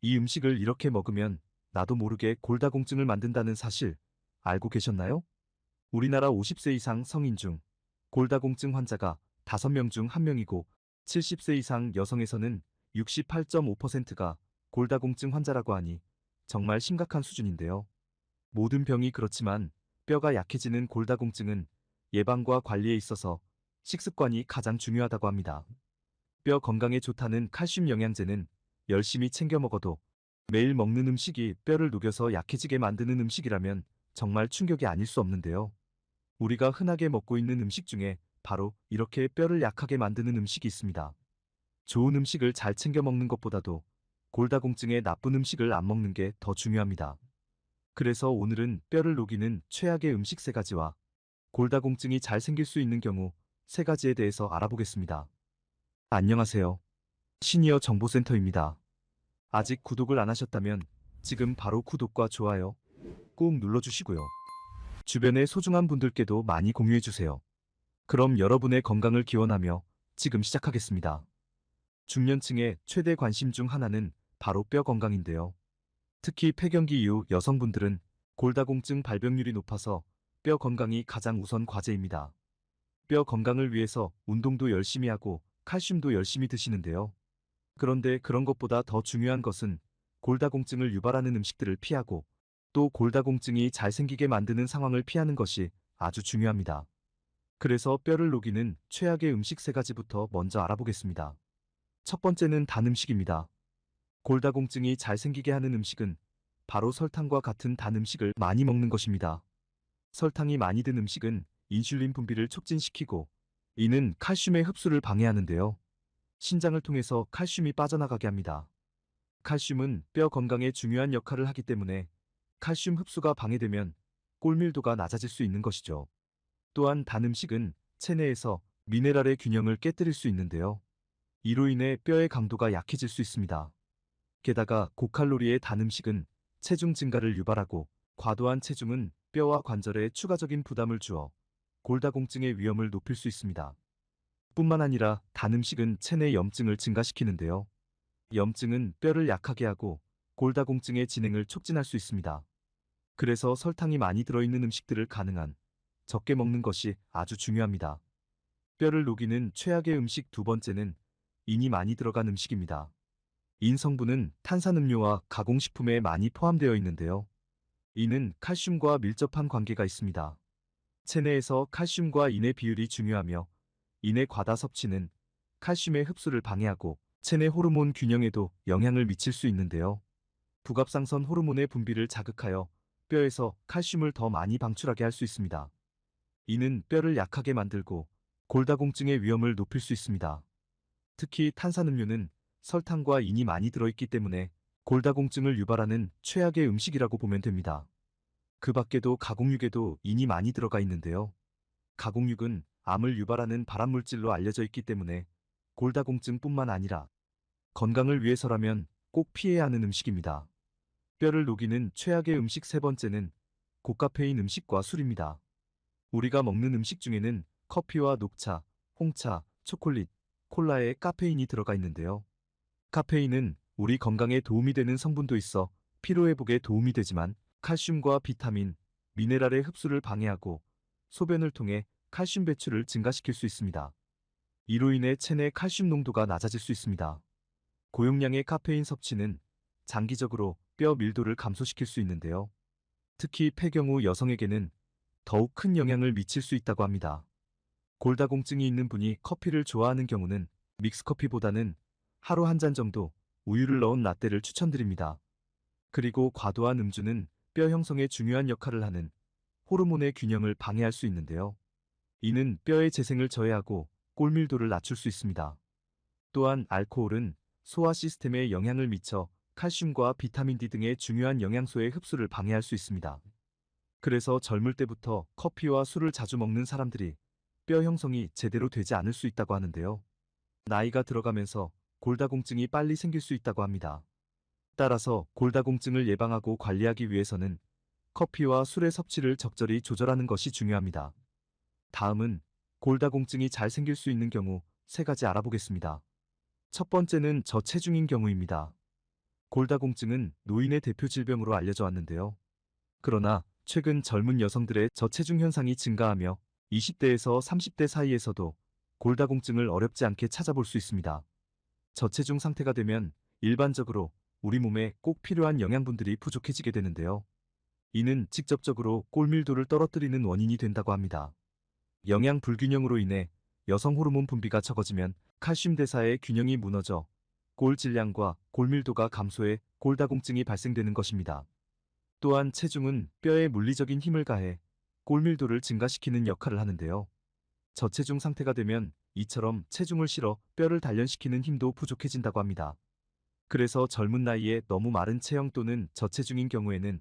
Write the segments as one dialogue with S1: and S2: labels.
S1: 이 음식을 이렇게 먹으면 나도 모르게 골다공증을 만든다는 사실 알고 계셨나요? 우리나라 50세 이상 성인 중 골다공증 환자가 5명 중 1명이고 70세 이상 여성에서는 68.5%가 골다공증 환자라고 하니 정말 심각한 수준인데요. 모든 병이 그렇지만 뼈가 약해지는 골다공증은 예방과 관리에 있어서 식습관이 가장 중요하다고 합니다. 뼈 건강에 좋다는 칼슘 영양제는 열심히 챙겨 먹어도 매일 먹는 음식이 뼈를 녹여서 약해지게 만드는 음식이라면 정말 충격이 아닐 수 없는데요. 우리가 흔하게 먹고 있는 음식 중에 바로 이렇게 뼈를 약하게 만드는 음식이 있습니다. 좋은 음식을 잘 챙겨 먹는 것보다도 골다공증에 나쁜 음식을 안 먹는 게 더 중요합니다. 그래서 오늘은 뼈를 녹이는 최악의 음식 3가지와 골다공증이 잘 생길 수 있는 경우 3가지에 대해서 알아보겠습니다. 안녕하세요. 시니어 정보센터입니다. 아직 구독을 안 하셨다면 지금 바로 구독과 좋아요 꼭 눌러주시고요. 주변의 소중한 분들께도 많이 공유해주세요. 그럼 여러분의 건강을 기원하며 지금 시작하겠습니다. 중년층의 최대 관심 중 하나는 바로 뼈 건강인데요. 특히 폐경기 이후 여성분들은 골다공증 발병률이 높아서 뼈 건강이 가장 우선 과제입니다. 뼈 건강을 위해서 운동도 열심히 하고 칼슘도 열심히 드시는데요. 그런데 그런 것보다 더 중요한 것은 골다공증을 유발하는 음식들을 피하고 또 골다공증이 잘 생기게 만드는 상황을 피하는 것이 아주 중요합니다. 그래서 뼈를 녹이는 최악의 음식 3가지부터 먼저 알아보겠습니다. 첫 번째는 단 음식입니다. 골다공증이 잘 생기게 하는 음식은 바로 설탕과 같은 단 음식을 많이 먹는 것입니다. 설탕이 많이 든 음식은 인슐린 분비를 촉진시키고 이는 칼슘의 흡수를 방해하는데요. 신장을 통해서 칼슘이 빠져나가게 합니다. 칼슘은 뼈 건강에 중요한 역할을 하기 때문에 칼슘 흡수가 방해되면 골밀도가 낮아질 수 있는 것이죠. 또한 단 음식은 체내에서 미네랄의 균형을 깨뜨릴 수 있는데요. 이로 인해 뼈의 강도가 약해질 수 있습니다. 게다가 고칼로리의 단 음식은 체중 증가를 유발하고 과도한 체중은 뼈와 관절에 추가적인 부담을 주어 골다공증의 위험을 높일 수 있습니다. 뿐만 아니라 단 음식은 체내 염증을 증가시키는데요. 염증은 뼈를 약하게 하고 골다공증의 진행을 촉진할 수 있습니다. 그래서 설탕이 많이 들어있는 음식들을 가능한 적게 먹는 것이 아주 중요합니다. 뼈를 녹이는 최악의 음식 2번째는 인이 많이 들어간 음식입니다. 인 성분은 탄산음료와 가공식품에 많이 포함되어 있는데요. 인은 칼슘과 밀접한 관계가 있습니다. 체내에서 칼슘과 인의 비율이 중요하며 인의 과다 섭취는 칼슘의 흡수를 방해하고 체내 호르몬 균형에도 영향을 미칠 수 있는데요. 부갑상선 호르몬의 분비를 자극하여 뼈에서 칼슘을 더 많이 방출하게 할 수 있습니다. 이는 뼈를 약하게 만들고 골다공증의 위험을 높일 수 있습니다. 특히 탄산음료는 설탕과 인이 많이 들어있기 때문에 골다공증을 유발하는 최악의 음식이라고 보면 됩니다. 그 밖에도 가공육에도 인이 많이 들어가 있는데요. 가공육은 암을 유발하는 발암물질로 알려져 있기 때문에 골다공증뿐만 아니라 건강을 위해서라면 꼭 피해야 하는 음식입니다. 뼈를 녹이는 최악의 음식 3번째는 고카페인 음식과 술입니다. 우리가 먹는 음식 중에는 커피와 녹차, 홍차, 초콜릿, 콜라에 카페인이 들어가 있는데요. 카페인은 우리 건강에 도움이 되는 성분도 있어 피로회복에 도움이 되지만 칼슘과 비타민, 미네랄의 흡수를 방해하고 소변을 통해 칼슘 배출을 증가시킬 수 있습니다. 이로 인해 체내 칼슘 농도가 낮아질 수 있습니다. 고용량의 카페인 섭취는 장기적으로 뼈 밀도를 감소시킬 수 있는데요. 특히 폐경 후 여성에게는 더욱 큰 영향을 미칠 수 있다고 합니다. 골다공증이 있는 분이 커피를 좋아하는 경우는 믹스커피보다는 하루 한 잔 정도 우유를 넣은 라떼를 추천드립니다. 그리고 과도한 음주는 뼈 형성에 중요한 역할을 하는 호르몬의 균형을 방해할 수 있는데요. 이는 뼈의 재생을 저해하고 골밀도를 낮출 수 있습니다. 또한 알코올은 소화 시스템에 영향을 미쳐 칼슘과 비타민 D 등의 중요한 영양소의 흡수를 방해할 수 있습니다. 그래서 젊을 때부터 커피와 술을 자주 먹는 사람들이 뼈 형성이 제대로 되지 않을 수 있다고 하는데요. 나이가 들어가면서 골다공증이 빨리 생길 수 있다고 합니다. 따라서 골다공증을 예방하고 관리하기 위해서는 커피와 술의 섭취를 적절히 조절하는 것이 중요합니다. 다음은 골다공증이 잘 생길 수 있는 경우 3가지 알아보겠습니다. 첫 번째는 저체중인 경우입니다. 골다공증은 노인의 대표 질병으로 알려져 왔는데요. 그러나 최근 젊은 여성들의 저체중 현상이 증가하며 20대에서 30대 사이에서도 골다공증을 어렵지 않게 찾아볼 수 있습니다. 저체중 상태가 되면 일반적으로 우리 몸에 꼭 필요한 영양분들이 부족해지게 되는데요. 이는 직접적으로 골밀도를 떨어뜨리는 원인이 된다고 합니다. 영양 불균형으로 인해 여성 호르몬 분비가 적어지면 칼슘 대사의 균형이 무너져 골 질량과 골밀도가 감소해 골다공증이 발생되는 것입니다. 또한 체중은 뼈에 물리적인 힘을 가해 골밀도를 증가시키는 역할을 하는데요. 저체중 상태가 되면 이처럼 체중을 실어 뼈를 단련시키는 힘도 부족해진다고 합니다. 그래서 젊은 나이에 너무 마른 체형 또는 저체중인 경우에는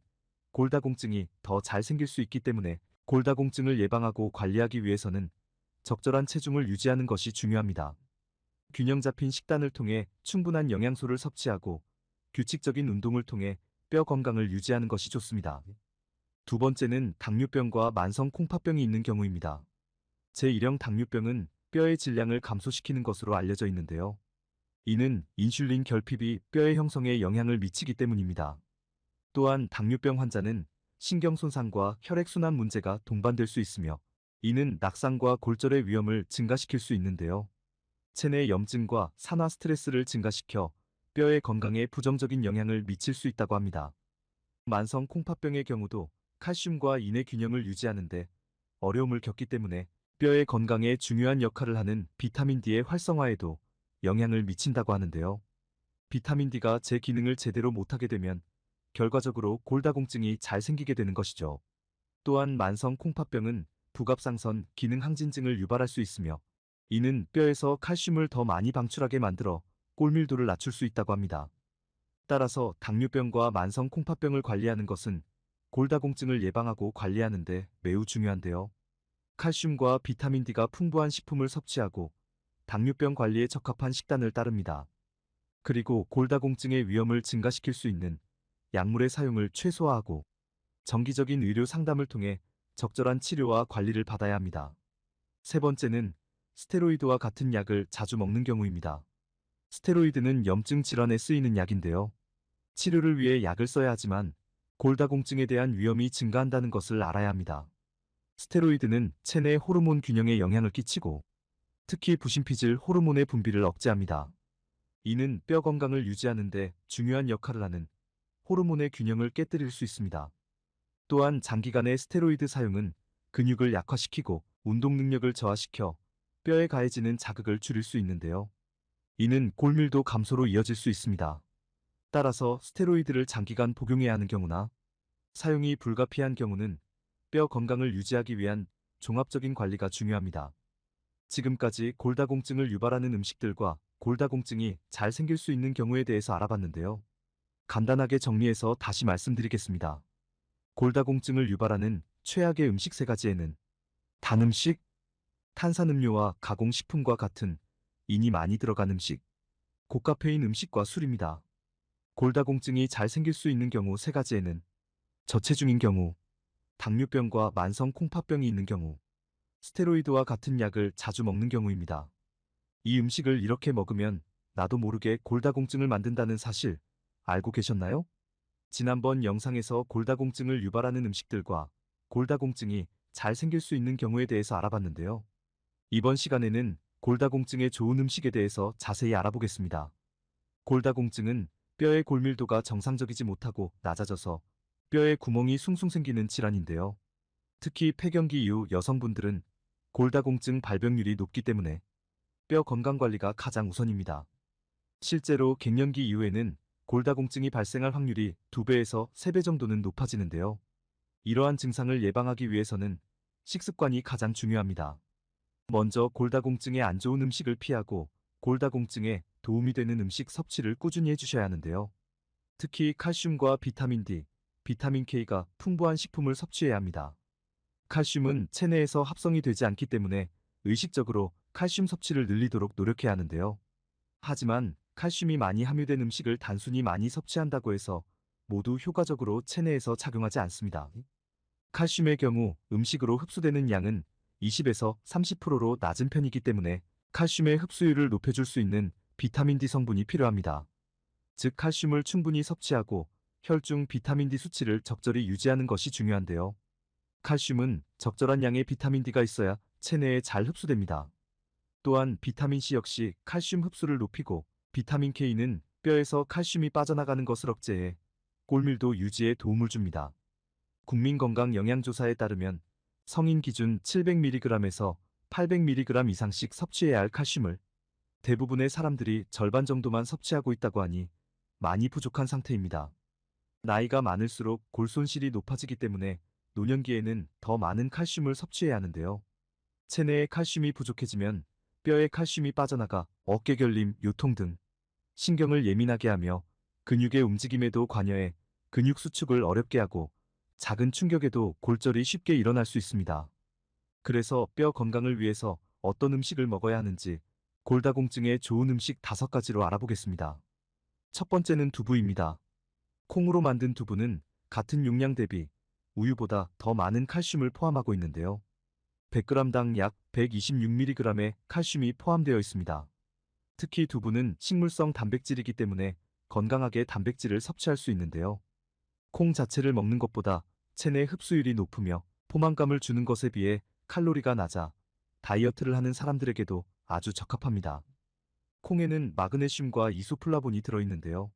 S1: 골다공증이 더 잘 생길 수 있기 때문에 골다공증을 예방하고 관리하기 위해서는 적절한 체중을 유지하는 것이 중요합니다. 균형 잡힌 식단을 통해 충분한 영양소를 섭취하고 규칙적인 운동을 통해 뼈 건강을 유지하는 것이 좋습니다. 두 번째는 당뇨병과 만성 콩팥병이 있는 경우입니다. 제1형 당뇨병은 뼈의 질량을 감소시키는 것으로 알려져 있는데요. 이는 인슐린 결핍이 뼈의 형성에 영향을 미치기 때문입니다. 또한 당뇨병 환자는 신경 손상과 혈액순환 문제가 동반될 수 있으며 이는 낙상과 골절의 위험을 증가시킬 수 있는데요. 체내 염증과 산화 스트레스를 증가시켜 뼈의 건강에 부정적인 영향을 미칠 수 있다고 합니다. 만성 콩팥병의 경우도 칼슘과 인의 균형을 유지하는데 어려움을 겪기 때문에 뼈의 건강에 중요한 역할을 하는 비타민 D의 활성화에도 영향을 미친다고 하는데요. 비타민 D가 제 기능을 제대로 못하게 되면 결과적으로 골다공증이 잘 생기게 되는 것이죠. 또한 만성 콩팥병은 부갑상선 기능 항진증을 유발할 수 있으며 이는 뼈에서 칼슘을 더 많이 방출하게 만들어 골밀도를 낮출 수 있다고 합니다. 따라서 당뇨병과 만성 콩팥병을 관리하는 것은 골다공증을 예방하고 관리하는 데 매우 중요한데요. 칼슘과 비타민 D가 풍부한 식품을 섭취하고 당뇨병 관리에 적합한 식단을 따릅니다. 그리고 골다공증의 위험을 증가시킬 수 있는 약물의 사용을 최소화하고 정기적인 의료 상담을 통해 적절한 치료와 관리를 받아야 합니다. 세 번째는 스테로이드와 같은 약을 자주 먹는 경우입니다. 스테로이드는 염증 질환에 쓰이는 약인데요. 치료를 위해 약을 써야 하지만 골다공증에 대한 위험이 증가한다는 것을 알아야 합니다. 스테로이드는 체내 호르몬 균형에 영향을 끼치고 특히 부신피질 호르몬의 분비를 억제합니다. 이는 뼈 건강을 유지하는 데 중요한 역할을 하는 호르몬의 균형을 깨뜨릴 수 있습니다. 또한 장기간의 스테로이드 사용은 근육을 약화시키고 운동 능력을 저하시켜 뼈에 가해지는 자극을 줄일 수 있는데요. 이는 골밀도 감소로 이어질 수 있습니다. 따라서 스테로이드를 장기간 복용해야 하는 경우나 사용이 불가피한 경우는 뼈 건강을 유지하기 위한 종합적인 관리가 중요합니다. 지금까지 골다공증을 유발하는 음식들과 골다공증이 잘 생길 수 있는 경우에 대해서 알아봤는데요. 간단하게 정리해서 다시 말씀드리겠습니다. 골다공증을 유발하는 최악의 음식 세 가지에는 단 음식, 탄산음료와 가공식품과 같은 인이 많이 들어간 음식, 고카페인 음식과 술입니다. 골다공증이 잘 생길 수 있는 경우 세 가지에는 저체중인 경우, 당뇨병과 만성 콩팥병이 있는 경우, 스테로이드와 같은 약을 자주 먹는 경우입니다. 이 음식을 이렇게 먹으면 나도 모르게 골다공증을 만든다는 사실 알고 계셨나요? 지난번 영상에서 골다공증을 유발하는 음식들과 골다공증이 잘 생길 수 있는 경우에 대해서 알아봤는데요. 이번 시간에는 골다공증에 좋은 음식에 대해서 자세히 알아보겠습니다. 골다공증은 뼈의 골밀도가 정상적이지 못하고 낮아져서 뼈에 구멍이 숭숭 생기는 질환인데요. 특히 폐경기 이후 여성분들은 골다공증 발병률이 높기 때문에 뼈 건강관리가 가장 우선입니다. 실제로 갱년기 이후에는 골다공증이 발생할 확률이 2배에서 3배 정도는 높아지는데요. 이러한 증상을 예방하기 위해서는 식습관이 가장 중요합니다. 먼저 골다공증에 안 좋은 음식을 피하고 골다공증에 도움이 되는 음식 섭취를 꾸준히 해주셔야 하는데요. 특히 칼슘과 비타민 D, 비타민 K가 풍부한 식품을 섭취해야 합니다. 칼슘은 체내에서 합성이 되지 않기 때문에 의식적으로 칼슘 섭취를 늘리도록 노력해야 하는데요. 하지만 칼슘이 많이 함유된 음식을 단순히 많이 섭취한다고 해서 모두 효과적으로 체내에서 작용하지 않습니다. 칼슘의 경우 음식으로 흡수되는 양은 20에서 30%로 낮은 편이기 때문에 칼슘의 흡수율을 높여줄 수 있는 비타민 D 성분이 필요합니다. 즉 칼슘을 충분히 섭취하고 혈중 비타민 D 수치를 적절히 유지하는 것이 중요한데요. 칼슘은 적절한 양의 비타민 D가 있어야 체내에 잘 흡수됩니다. 또한 비타민 C 역시 칼슘 흡수를 높이고 비타민 K는 뼈에서 칼슘이 빠져나가는 것을 억제해 골밀도 유지에 도움을 줍니다. 국민건강영양조사에 따르면 성인 기준 700mg에서 800mg 이상씩 섭취해야 할 칼슘을 대부분의 사람들이 절반 정도만 섭취하고 있다고 하니 많이 부족한 상태입니다. 나이가 많을수록 골 손실이 높아지기 때문에 노년기에는 더 많은 칼슘을 섭취해야 하는데요. 체내에 칼슘이 부족해지면 뼈에 칼슘이 빠져나가 어깨 결림, 요통 등 신경을 예민하게 하며 근육의 움직임에도 관여해 근육 수축을 어렵게 하고 작은 충격에도 골절이 쉽게 일어날 수 있습니다. 그래서 뼈 건강을 위해서 어떤 음식을 먹어야 하는지 골다공증에 좋은 음식 5가지로 알아보겠습니다. 첫 번째는 두부입니다. 콩으로 만든 두부는 같은 용량 대비 우유보다 더 많은 칼슘을 포함하고 있는데요. 100g당 약 126mg의 칼슘이 포함되어 있습니다. 특히 두부는 식물성 단백질이기 때문에 건강하게 단백질을 섭취할 수 있는데요. 콩 자체를 먹는 것보다 체내 흡수율이 높으며 포만감을 주는 것에 비해 칼로리가 낮아 다이어트를 하는 사람들에게도 아주 적합합니다. 콩에는 마그네슘과 이소플라본이 들어있는데요.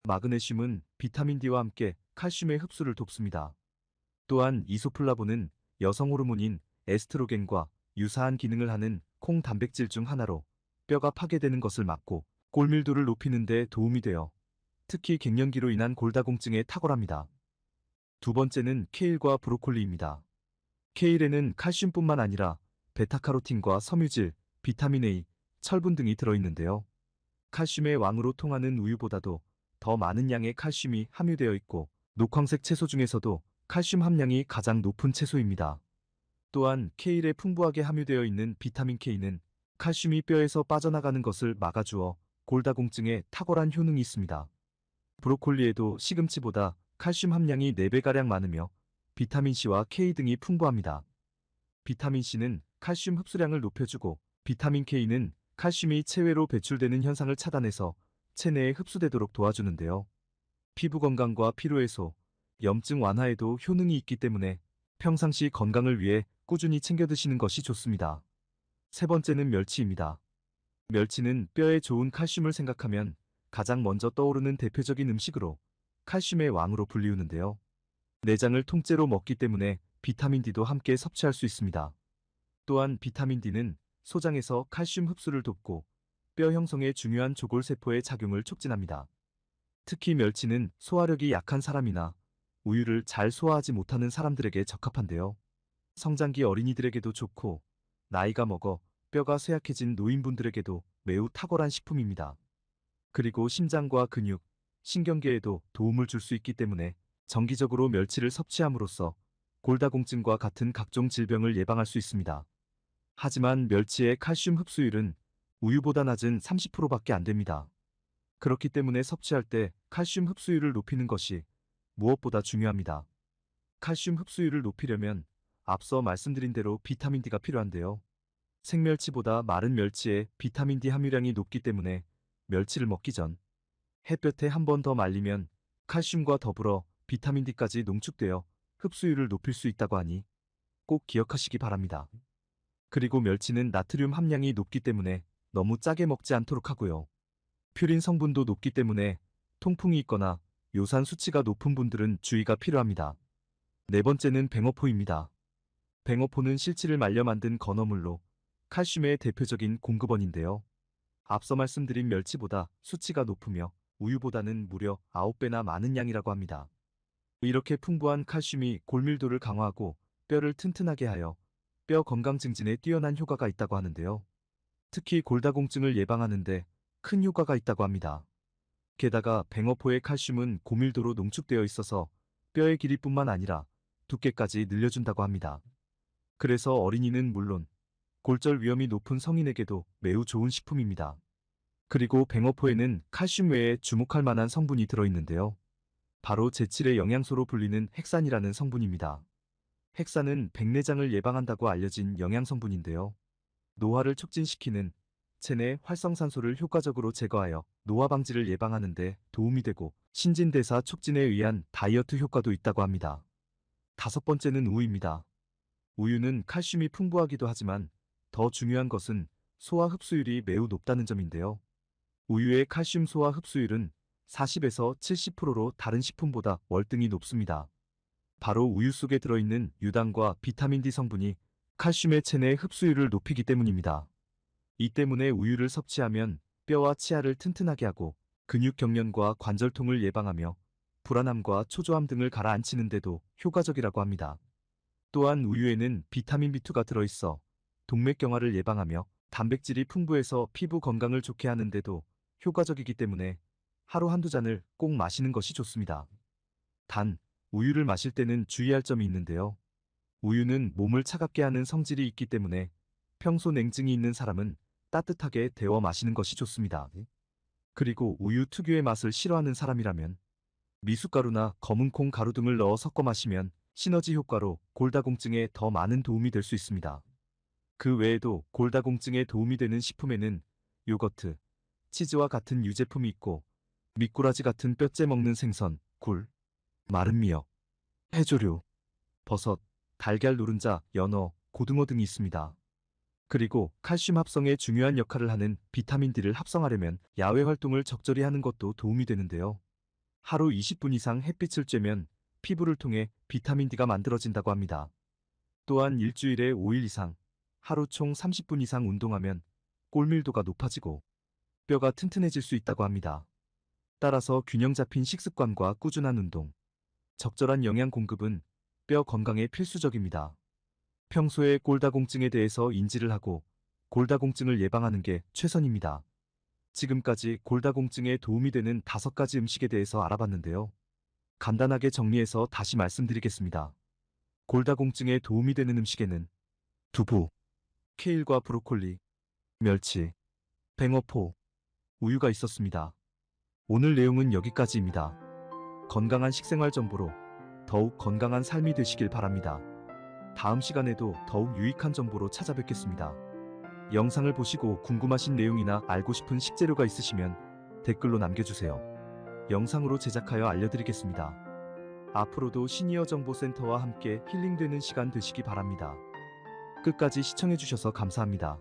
S1: 마그네슘은 비타민 D와 함께 칼슘의 흡수를 돕습니다. 또한 이소플라본은 여성 호르몬인 에스트로겐과 유사한 기능을 하는 콩 단백질 중 하나로 뼈가 파괴되는 것을 막고 골밀도를 높이는 데 도움이 되어 특히 갱년기로 인한 골다공증에 탁월합니다. 두 번째는 케일과 브로콜리입니다. 케일에는 칼슘뿐만 아니라 베타카로틴과 섬유질, 비타민 A, 철분 등이 들어있는데요. 칼슘의 왕으로 통하는 우유보다도 더 많은 양의 칼슘이 함유되어 있고 녹황색 채소 중에서도 칼슘 함량이 가장 높은 채소입니다. 또한 케일에 풍부하게 함유되어 있는 비타민 K는 칼슘이 뼈에서 빠져나가는 것을 막아주어 골다공증에 탁월한 효능이 있습니다. 브로콜리에도 시금치보다 칼슘 함량이 4배가량 많으며 비타민 C와 K 등이 풍부합니다. 비타민 C는 칼슘 흡수량을 높여주고 비타민 K는 칼슘이 체외로 배출되는 현상을 차단해서 체내에 흡수되도록 도와주는데요. 피부 건강과 피로 해소, 염증 완화에도 효능이 있기 때문에 평상시 건강을 위해 꾸준히 챙겨 드시는 것이 좋습니다. 세 번째는 멸치입니다. 멸치는 뼈에 좋은 칼슘을 생각하면 가장 먼저 떠오르는 대표적인 음식으로 칼슘의 왕으로 불리우는데요. 내장을 통째로 먹기 때문에 비타민 D도 함께 섭취할 수 있습니다. 또한 비타민 D는 소장에서 칼슘 흡수를 돕고 뼈 형성에 중요한 조골세포의 작용을 촉진합니다. 특히 멸치는 소화력이 약한 사람이나 우유를 잘 소화하지 못하는 사람들에게 적합한데요. 성장기 어린이들에게도 좋고 나이가 먹어 뼈가 쇠약해진 노인분들에게도 매우 탁월한 식품입니다. 그리고 심장과 근육, 신경계에도 도움을 줄 수 있기 때문에 정기적으로 멸치를 섭취함으로써 골다공증과 같은 각종 질병을 예방할 수 있습니다. 하지만 멸치의 칼슘 흡수율은 우유보다 낮은 30%밖에 안 됩니다. 그렇기 때문에 섭취할 때 칼슘 흡수율을 높이는 것이 무엇보다 중요합니다. 칼슘 흡수율을 높이려면 앞서 말씀드린 대로 비타민 D가 필요한데요. 생멸치보다 마른 멸치에 비타민 D 함유량이 높기 때문에 멸치를 먹기 전 햇볕에 한 번 더 말리면 칼슘과 더불어 비타민 D까지 농축되어 흡수율을 높일 수 있다고 하니 꼭 기억하시기 바랍니다. 그리고 멸치는 나트륨 함량이 높기 때문에 너무 짜게 먹지 않도록 하고요. 퓨린 성분도 높기 때문에 통풍이 있거나 요산 수치가 높은 분들은 주의가 필요합니다. 네 번째는 뱅어포입니다. 뱅어포는 실치를 말려 만든 건어물로 칼슘의 대표적인 공급원인데요. 앞서 말씀드린 멸치보다 수치가 높으며 우유보다는 무려 9배나 많은 양이라고 합니다. 이렇게 풍부한 칼슘이 골밀도를 강화하고 뼈를 튼튼하게 하여 뼈 건강 증진에 뛰어난 효과가 있다고 하는데요. 특히 골다공증을 예방하는 데 큰 효과가 있다고 합니다. 게다가 뱅어포의 칼슘은 고밀도로 농축되어 있어서 뼈의 길이뿐만 아니라 두께까지 늘려준다고 합니다. 그래서 어린이는 물론 골절 위험이 높은 성인에게도 매우 좋은 식품입니다. 그리고 뱅어포에는 칼슘 외에 주목할 만한 성분이 들어있는데요. 바로 제7의 영양소로 불리는 핵산이라는 성분입니다. 핵산은 백내장을 예방한다고 알려진 영양성분인데요. 노화를 촉진시키는 체내 활성산소를 효과적으로 제거하여 노화 방지를 예방하는 데 도움이 되고 신진대사 촉진에 의한 다이어트 효과도 있다고 합니다. 다섯 번째는 우유입니다. 우유는 칼슘이 풍부하기도 하지만 더 중요한 것은 소화 흡수율이 매우 높다는 점인데요. 우유의 칼슘 소화 흡수율은 40에서 70%로 다른 식품보다 월등히 높습니다. 바로 우유 속에 들어있는 유당과 비타민 D 성분이 칼슘의 체내 흡수율을 높이기 때문입니다. 이 때문에 우유를 섭취하면 뼈와 치아를 튼튼하게 하고 근육 경련과 관절통을 예방하며 불안함과 초조함 등을 가라앉히는 데도 효과적이라고 합니다. 또한 우유에는 비타민 B2가 들어있어 동맥경화를 예방하며 단백질이 풍부해서 피부 건강을 좋게 하는 데도 효과적이기 때문에 하루 한두 잔을 꼭 마시는 것이 좋습니다. 단, 우유를 마실 때는 주의할 점이 있는데요. 우유는 몸을 차갑게 하는 성질이 있기 때문에 평소 냉증이 있는 사람은 따뜻하게 데워 마시는 것이 좋습니다. 그리고 우유 특유의 맛을 싫어하는 사람이라면 미숫가루나 검은콩 가루 등을 넣어 섞어 마시면 시너지 효과로 골다공증에 더 많은 도움이 될 수 있습니다. 그 외에도 골다공증에 도움이 되는 식품에는 요거트, 치즈와 같은 유제품이 있고 미꾸라지 같은 뼈째 먹는 생선, 굴, 마른 미역, 해조류, 버섯, 달걀 노른자, 연어, 고등어 등이 있습니다. 그리고 칼슘 합성에 중요한 역할을 하는 비타민 D를 합성하려면 야외 활동을 적절히 하는 것도 도움이 되는데요. 하루 20분 이상 햇빛을 쬐면 피부를 통해 비타민 D가 만들어진다고 합니다. 또한 일주일에 5일 이상, 하루 총 30분 이상 운동하면 골밀도가 높아지고 뼈가 튼튼해질 수 있다고 합니다. 따라서 균형 잡힌 식습관과 꾸준한 운동, 적절한 영양 공급은 뼈 건강에 필수적입니다. 평소에 골다공증에 대해서 인지를 하고 골다공증을 예방하는 게 최선입니다. 지금까지 골다공증에 도움이 되는 5가지 음식에 대해서 알아봤는데요. 간단하게 정리해서 다시 말씀드리겠습니다. 골다공증에 도움이 되는 음식에는 두부, 케일과 브로콜리, 멸치, 뱅어포, 우유가 있었습니다. 오늘 내용은 여기까지입니다. 건강한 식생활 정보로 더욱 건강한 삶이 되시길 바랍니다. 다음 시간에도 더욱 유익한 정보로 찾아뵙겠습니다. 영상을 보시고 궁금하신 내용이나 알고 싶은 식재료가 있으시면 댓글로 남겨주세요. 영상으로 제작하여 알려드리겠습니다. 앞으로도 시니어 정보센터와 함께 힐링되는 시간 되시기 바랍니다. 끝까지 시청해주셔서 감사합니다.